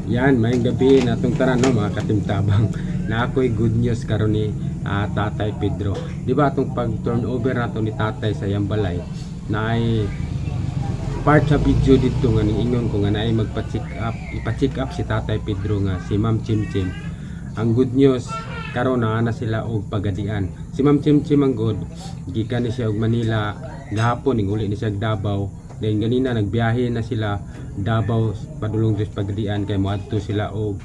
Yan, mayong gabi na itong tanan no, mga katimtabang na ako'y good news karon ni Tatay Pedro. Di ba itong pag-turnover na to ni Tatay sa Yambalay na ay part sa video dito nga niingon ko nga na ay ipa-check up si Tatay Pedro nga si Ma'am Chimchim. Ang good news karon na sila og pagadian. Si Ma'am Chimchim ang good gikan ni siya og Manila gahapon ning uli ni siya Davao. Then ganina nagbiyahe na sila Davao padulong sa pagadian kay moadto sila og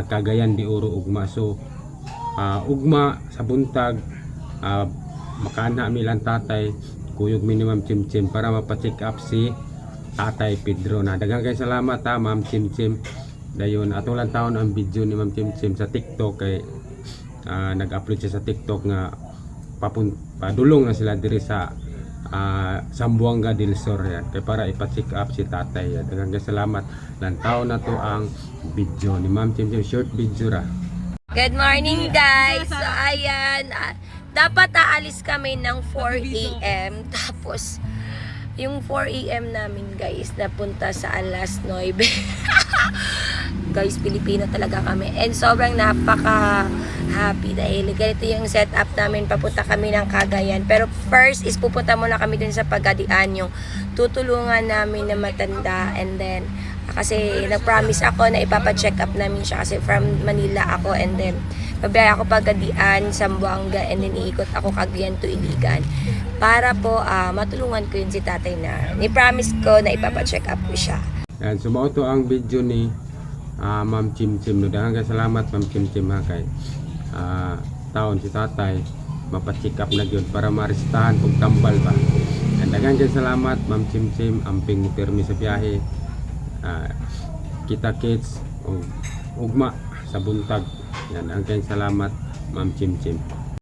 Cagayan de Oro ugma. So ugma sa buntag makaana milang tatay kuyog minimum Chimchim para mapa-check up si Tatay Pedro. Na daghang kay salamat Ma'am Chimchim. Dayon atong lang taon ang video ni Ma'am Chimchim sa TikTok kay nag-upload siya sa TikTok nga padulong na sila diri sa Zamboanga del Sur yan kay para ipa-check up si tatay. Daghang salamat lang taon na to ang video ni Ma'am Chimchim, short video ra. Good morning guys! So ayan, dapat aalis kami ng 4 AM tapos yung 4 AM namin guys napunta sa alas 9. Guys, Pilipino talaga kami and sobrang napaka happy dahil ganito yung setup namin. Papunta kami ng Cagayan, pero first is pupunta muna kami dun sa Pagadian, yung tutulungan namin na matanda, and then kasi nag-promise ako na ipapa-check up namin siya kasi from Manila ako, and then babaya ako Pagadian, Zamboanga, and then iikot ako Cagayan to Iligan para po matulungan ko yun si tatay na ni-promise ko na ipapa-check up ko siya. Yan, sumauto ang video ni Ma'am Chimchim. No, daghang salamat Ma'am Chimchim ha kay taon si tatay mapa-check up na gyud para maristahan kung tambal ba. And daghang salamat Ma'am Chimchim, amping mo permi sa biyahe. Kita kids ugma sa buntag. Yan, daghang salamat Ma'am Chimchim.